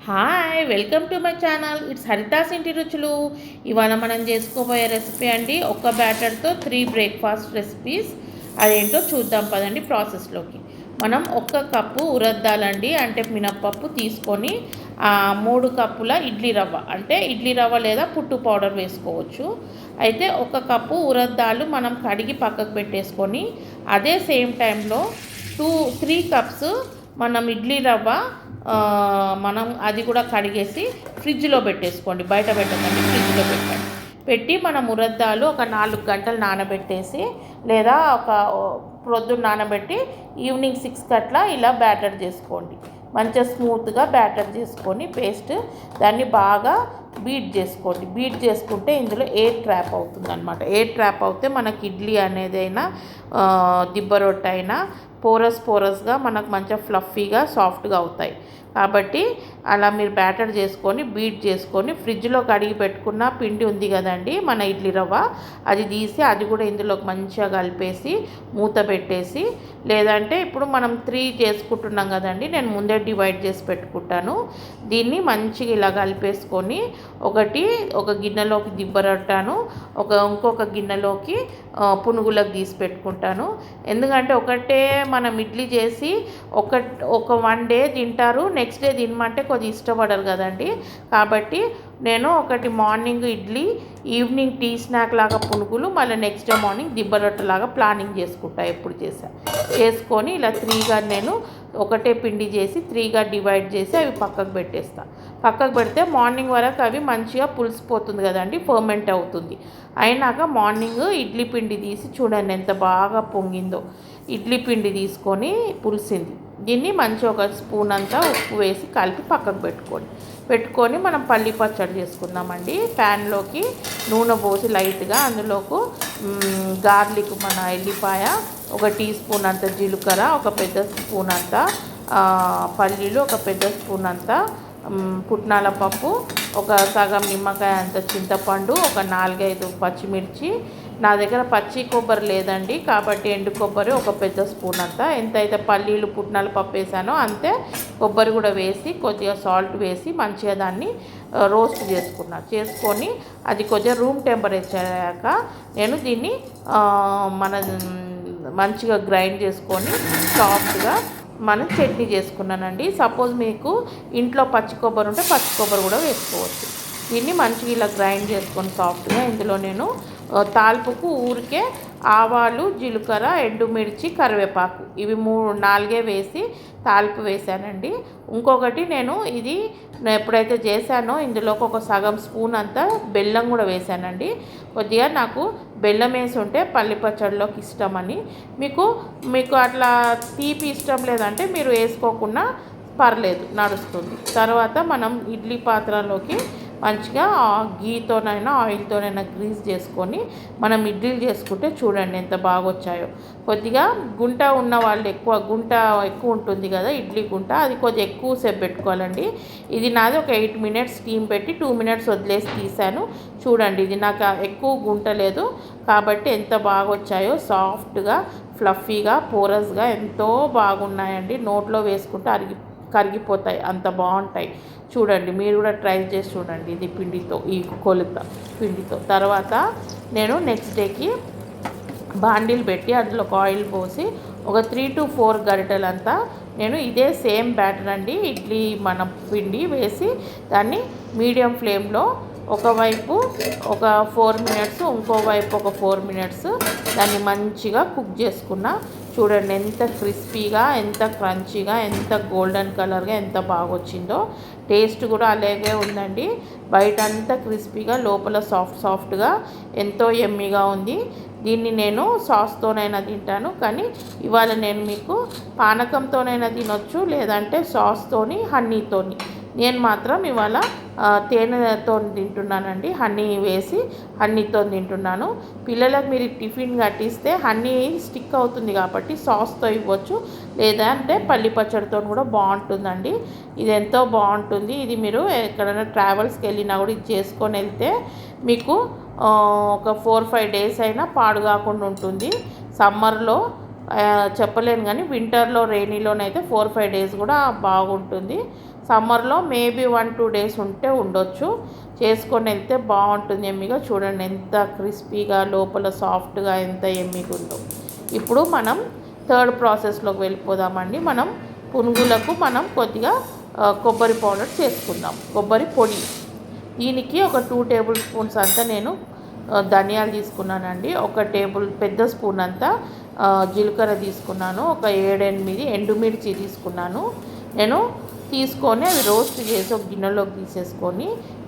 Hi welcome to my channel. It's Haritha's ఇంటి రుచులు. ఇవాళ మనం చేసుకోబోయే రెసిపీ అండి, ఒక బ్యాటర్తో 3 బ్రేక్ఫాస్ట్ రెసిపీస్. అదేంటో చూద్దాం పదండి ప్రాసెస్లోకి. మనం 1 కప్పు ఉరద్దాలండి, అంటే మినప్పప్పు తీసుకొని 3 కప్పుల ఇడ్లీ రవ్వ, అంటే ఇడ్లీ రవ్వ లేదా పుట్టు పౌడర్ వేసుకోవచ్చు. అయితే 1 కప్పు ఉరద్దాలు మనం కడిగి పక్కకు పెట్టేసుకొని, అదే సేమ్ టైంలో 3 కప్స్ మనం ఇడ్లీ రవ్వ మనం అది కూడా కడిగేసి ఫ్రిడ్జ్లో పెట్టేసుకోండి, బయట పెట్టకండి, ఫ్రిడ్జ్లో పెట్టండి. పెట్టి మనం ఉరద్దాలు ఒక 4 గంటలు నానబెట్టేసి, లేదా ఒక ప్రొద్దున నానబెట్టి ఈవినింగ్ 6 అట్లా ఇలా బ్యాటర్ చేసుకోండి. మంచిగా స్మూత్గా బ్యాటర్ చేసుకొని పేస్ట్ దాన్ని బాగా బీట్ చేసుకోండి. బీట్ చేసుకుంటే ఇందులో ఎయిర్ ట్రాప్ అవుతుంది అనమాట. ఎయిర్ ట్రాప్ అవుతే మనకి ఇడ్లీ అనేది అయినా దిబ్బ రొట్టె అయినా పోరస్గా మనకు మంచిగా ఫ్లఫీగా సాఫ్ట్గా అవుతాయి. కాబట్టి అలా మీరు బ్యాటర్ చేసుకొని బీట్ చేసుకొని ఫ్రిడ్జ్లో కడిగి పెట్టుకున్న పిండి ఉంది కదండి మన ఇడ్లీ రవ్వ, అది తీసి అది కూడా ఇందులోకి మంచిగా కలిపేసి మూత పెట్టేసి, లేదంటే ఇప్పుడు మనం 3 చేసుకుంటున్నాం కదండి, నేను ముందే డివైడ్ చేసి పెట్టుకుంటాను. దీన్ని మంచిగా ఇలా కలిపేసుకొని ఒక గిన్నెలోకి దిబ్బరొట్టాను, ఇంకొక గిన్నెలోకి పునుగులకు తీసి పెట్టుకుంటాను. ఎందుకంటే ఒకటే మనం ఇడ్లీ చేసి ఒక 1 డే తింటారు, నెక్స్ట్ డే తినమంటే కొద్దిగా ఇష్టపడరు కదండి. కాబట్టి నేను ఒకటి morning idli, evening tea snack లాగా పునుగులు, మళ్ళీ నెక్స్ట్ డే మార్నింగ్ దిబ్బరొట్టలాగా ప్లానింగ్ చేసుకుంటా. ఎప్పుడు చేసుకొని ఇలా 3గా నేను ఒకటే పిండి చేసి 3గా డివైడ్ చేసి అవి పక్కకు పెట్టేస్తా. పక్కకు పెడితే మార్నింగ్ వరకు అవి మంచిగా పులిసిపోతుంది కదండి, ఫర్మెంట్ అవుతుంది. అయినాక మార్నింగ్ ఇడ్లీ పిండి తీసి చూడండి ఎంత బాగా పొంగిందో. ఇడ్లీ పిండి తీసుకొని పులిసింది, దీన్ని మంచిగా ఒక స్పూన్ అంతా ఉప్పు వేసి కలిపి పక్కకు పెట్టుకొని మనం పల్లి పచ్చడి చేసుకుందామండి. ప్యాన్లోకి నూనె పోసి లైట్గా అందులోకి గార్లిక్, మన ఎల్లిపాయ, ఒక టీ స్పూన్ అంత జీలకర్ర, ఒక పెద్ద స్పూన్ అంత పల్లీలు, ఒక పెద్ద స్పూన్ అంత పుట్నాల పప్పు, ఒక సగం నిమ్మకాయ అంత చింతపండు, ఒక 4-5 పచ్చిమిర్చి. నా దగ్గర పచ్చి కొబ్బరి లేదండి, కాబట్టి ఎండు కొబ్బరి ఒక పెద్ద స్పూన్ అంతా. ఎంతైతే పల్లీలు పుట్నాల పప్పు వేసానో అంతే కొబ్బరి కూడా వేసి కొద్దిగా సాల్ట్ వేసి మంచిగా దాన్ని రోస్ట్ చేసుకొని అది కొద్దిగా రూమ్ టెంపరేచర్ అయ్యాక నేను దీన్ని మంచిగా గ్రైండ్ చేసుకొని సాఫ్ట్గా మనం చట్నీ చేసుకున్నానండి. సపోజ్ మీకు ఇంట్లో పచ్చి కొబ్బరి ఉంటే పచ్చి కొబ్బరి కూడా వేసుకోవచ్చు. దీన్ని మంచిగా ఇలా గ్రైండ్ చేసుకొని సాఫ్ట్గా ఇందులో నేను తాల్పుకు ఊరికే ఆవాలు, జీలకర్ర, ఎండుమిర్చి, కరివేపాకు ఇవి 4 వేసి తాలింపు వేసానండి. ఇంకొకటి నేను ఎప్పుడైతే చేశానో ఇందులోకి ఒక సగం స్పూన్ అంతా బెల్లం కూడా వేసానండి. కొద్దిగా నాకు బెల్లం వేసి ఉంటే పల్లి పచ్చడిలోకి ఇష్టమని. మీకు అట్లా తీపి ఇష్టం లేదంటే మీరు వేసుకోకుండా పర్లేదు, నడుస్తుంది. తర్వాత మనం ఇడ్లీ పాత్రలోకి మంచిగా గీతోనైనా ఆయిల్తోనైనా గ్రీస్ చేసుకొని మనం ఇడ్లీలు చేసుకుంటే చూడండి ఎంత బాగా వచ్చాయో. కొద్దిగా గుంట ఉన్న వాళ్ళు ఎక్కువ ఉంటుంది కదా ఇడ్లీ గుంట, అది కొద్దిగా ఎక్కువసేపు పెట్టుకోవాలండి. ఇది నాది ఒక 8 మినిట్స్ స్టీమ్ పెట్టి 2 మినిట్స్ వదిలేసి తీసాను. చూడండి ఇది నాకు ఎక్కువ గుంట లేదు కాబట్టి ఎంత బాగా వచ్చాయో, సాఫ్ట్గా ఫ్లఫీగా పోరస్గా ఎంతో బాగున్నాయండి. నోట్లో వేసుకుంటే కరిగిపోతాయి, అంత బాగుంటాయి. చూడండి మీరు కూడా ట్రై చేసి చూడండి ఇది ఈ కొలత పిండితో. తర్వాత నేను నెక్స్ట్ డేకి బాండీలు పెట్టి అందులో ఆయిల్ పోసి ఒక 3 to 4 గరిటెలంతా నేను ఇదే సేమ్ బ్యాటర్ అండి, ఇడ్లీ మన పిండి వేసి దాన్ని మీడియం ఫ్లేమ్లో ఒకవైపు ఒక 4 మినిట్స్, ఇంకోవైపు ఒక 4 మినిట్స్ దాన్ని మంచిగా కుక్ చేసుకున్నా. చూడండి ఎంత క్రిస్పీగా, ఎంత క్రంచీగా, ఎంత గోల్డెన్ కలర్గా ఎంత బాగా వచ్చిందో. టేస్ట్ కూడా అలాగే ఉందండి, బయట అంతా క్రిస్పీగా, లోపల సాఫ్ట్గా ఎంతో యమ్మీగా ఉంది. దీన్ని నేను సాస్తోనైనా తింటాను, కానీ ఇవాళ నేను మీకు పానకంతోనైనా తినొచ్చు, లేదంటే సాస్తోని హనీతోని. నేను మాత్రం ఇవాళ తేనెతో తింటున్నానండి, హనీ వేసి హనీతో తింటున్నాను. పిల్లలకు మీరు టిఫిన్ కట్టిస్తే హనీ స్టిక్ అవుతుంది కాబట్టి సాస్తో ఇవ్వచ్చు, లేదంటే పల్లి పచ్చడితో కూడా బాగుంటుందండి. ఇది ఎంతో బాగుంటుంది. ఇది మీరు ఎక్కడైనా ట్రావెల్స్కి వెళ్ళినా కూడా ఇది చేసుకొని వెళ్తే మీకు ఒక 4-5 డేస్ అయినా పాడు కాకుండా ఉంటుంది. సమ్మర్లో చెప్పలేను, కానీ వింటర్లో రెయినీలోనైతే 4-5 డేస్ కూడా బాగుంటుంది. సమ్మర్లో మేబీ 1-2 డేస్ ఉంటే ఉండొచ్చు. చేసుకొని వెళ్తే బాగుంటుంది ఎమ్మిగా. చూడండి ఎంత క్రిస్పీగా లోపల సాఫ్ట్గా ఎంత ఎమ్మిగా ఉందో. ఇప్పుడు మనం థర్డ్ ప్రాసెస్లోకి వెళ్ళిపోదామండి. మనం పునుగులకు కొద్దిగా కొబ్బరి పౌడర్ చేసుకుందాం, కొబ్బరి పొడి. దీనికి ఒక 2 టేబుల్ స్పూన్స్ అంతా నేను ధనియాలు తీసుకున్నానండి. ఒక పెద్ద స్పూన్ అంతా జీలకర్ర తీసుకున్నాను. ఒక 7-8 ఎండుమిర్చి తీసుకున్నాను. నేను తీసుకొని అవి రోస్ట్ చేసి ఒక గిన్నెలోకి తీసేసుకొని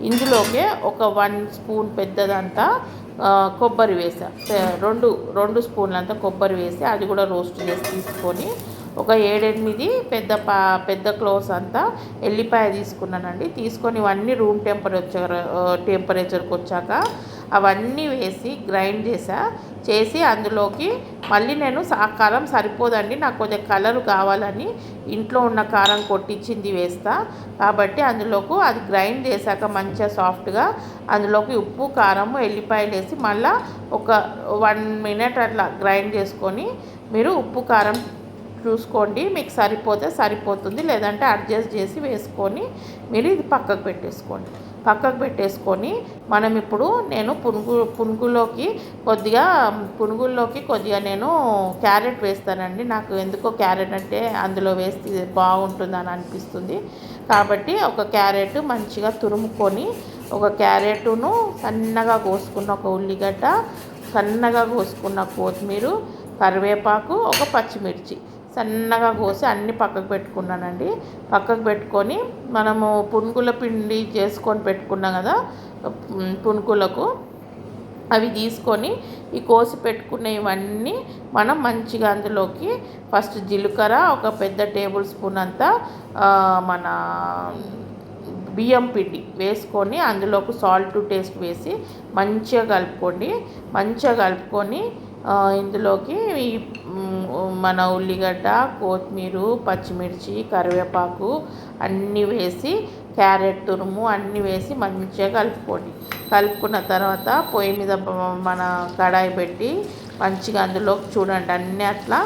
ఇందులోకే ఒక 1 స్పూన్ పెద్దదంతా కొబ్బరి వేసా. 2 స్పూన్లంతా కొబ్బరి వేసి అది కూడా రోస్ట్ చేసి తీసుకొని ఒక 7-8 పెద్ద క్లోవ్స్ అంతా ఎల్లిపాయ తీసుకున్నానండి. తీసుకొని ఇవన్నీ రూమ్ టెంపరేచర్కి వచ్చాక అవన్నీ వేసి గ్రైండ్ చేసి అందులోకి మళ్ళీ నేను కారం సరిపోదండి, నాకు కొంచెం కలర్ కావాలని ఇంట్లో ఉన్న కారం కొట్టించింది వేస్తా. కాబట్టి అందులోకి అది గ్రైండ్ చేశాక మంచిగా సాఫ్ట్గా అందులోకి ఉప్పు, కారం, ఎల్లిపాయలు వేసి మళ్ళీ ఒక 1 మినిట్ అట్లా గ్రైండ్ చేసుకొని మీరు ఉప్పు కారం చూసుకోండి, మీకు సరిపోతే సరిపోతుంది, లేదంటే అడ్జస్ట్ చేసి వేసుకొని మీరు ఇది పక్కకు పెట్టేసుకొని మనం ఇప్పుడు నేను పునుగుల్లోకి కొద్దిగా నేను క్యారెట్ వేస్తానండి. నాకు ఎందుకో క్యారెట్ అంటే అందులో వేస్తే బాగుంటుందని అనిపిస్తుంది. కాబట్టి ఒక క్యారెట్ మంచిగా తురుముకొని, ఒక క్యారెట్ను సన్నగా కోసుకున్న ఒక ఉల్లిగడ్డ, సన్నగా కోసుకున్న కొత్తిమీర, కరివేపాకు, ఒక పచ్చిమిర్చి సన్నగా కోసి అన్నీ పక్కకు పెట్టుకున్నానండి. పక్కకు పెట్టుకొని మనము పునుగుల పిండి చేసుకొని పెట్టుకున్నాం కదా పునుగులకు, అవి తీసుకొని ఈ కోసి పెట్టుకున్న ఇవన్నీ మనం మంచిగా అందులోకి ఫస్ట్ జీలకర్ర ఒక పెద్ద టేబుల్ స్పూన్ అంతా మన బియ్యం పిండి వేసుకొని అందులోకి సాల్ట్ టేస్ట్ వేసి మంచిగా కలుపుకొని ఇందులోకి మన ఉల్లిగడ్డ, కొత్తిమీర, పచ్చిమిర్చి, కరివేపాకు అన్నీ వేసి క్యారెట్ తురుము అన్నీ వేసి మంచిగా కలుపుకున్న తర్వాత పొయ్యి మీద మన కడాయి పెట్టి మంచిగా అందులోకి చూడండి అన్నీ అట్లా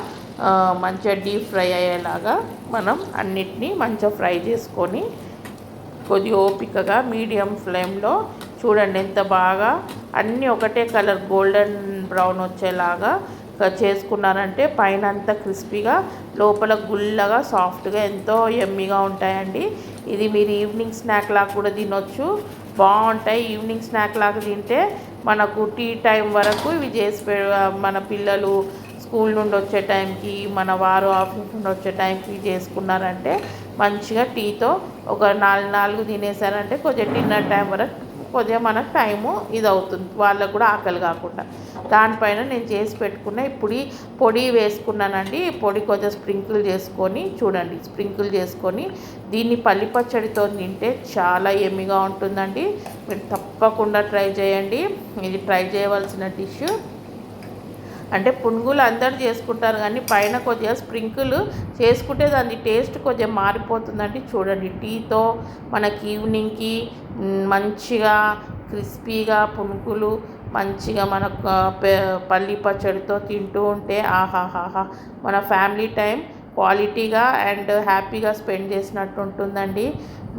మంచిగా డీప్ ఫ్రై అయ్యేలాగా మనం అన్నిటినీ మంచిగా ఫ్రై చేసుకొని కొద్దిగా ఓపికగా మీడియం ఫ్లేమ్లో చూడండి ఎంత బాగా అన్నీ ఒకటే కలర్ గోల్డెన్ బ్రౌన్ వచ్చేలాగా చేసుకున్నారంటే పైన అంతా క్రిస్పీగా లోపల గుల్లగా సాఫ్ట్గా ఎంతో యమ్మీగా ఉంటాయండి. ఇది మీరు ఈవినింగ్ స్నాక్ లాగా కూడా తినొచ్చు, బాగుంటాయి. ఈవినింగ్ స్నాక్ లాగా తింటే మనకు టీ టైం వరకు ఇవి మన పిల్లలు స్కూల్ నుండి వచ్చే టైంకి, మన వారు ఆఫీస్ నుండి వచ్చే టైంకి చేసుకున్నారంటే మంచిగా టీతో ఒక 4 తినేసారంటే కొద్దిగా డిన్నర్ టైం వరకు కొద్దిగా మనకు టైము ఇది అవుతుంది, వాళ్ళకు కూడా ఆకలి కాకుండా. దానిపైన నేను చేసి పెట్టుకున్న ఇప్పుడు పొడి వేసుకున్నానండి. పొడి కొద్దిగా స్ప్రింకిల్ చేసుకొని దీన్ని పల్లి పచ్చడితో తింటే చాలా యమ్మీగా ఉంటుందండి. మీరు తప్పకుండా ట్రై చేయండి. ఇది ట్రై చేయవలసిన డిష్. అంటే పునుగులు అందరు చేసుకుంటారు కానీ పైన కొద్దిగా స్ప్రింకిల్ చేసుకుంటే దాని టేస్ట్ కొద్దిగా మారిపోతుందండి. చూడండి టీతో మనకి ఈవినింగ్కి మంచిగా క్రిస్పీగా పునుగులు మంచిగా మనకు పల్లి పచ్చడితో తింటూ ఉంటే ఆహాహాహా మన ఫ్యామిలీ టైం క్వాలిటీగా అండ్ హ్యాపీగా స్పెండ్ చేసినట్టు ఉంటుందండి.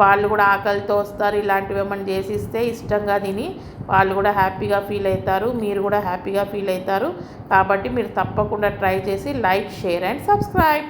వాళ్ళు కూడా ఆకలితో వస్తారు, ఇలాంటివి ఏమైనా చేసిస్తే ఇష్టంగా తిని వాళ్ళు కూడా హ్యాపీగా ఫీల్ అవుతారు, మీరు కూడా హ్యాపీగా ఫీల్ అవుతారు. కాబట్టి మీరు తప్పకుండా ట్రై చేసి లైక్, షేర్ అండ్ సబ్స్క్రైబ్.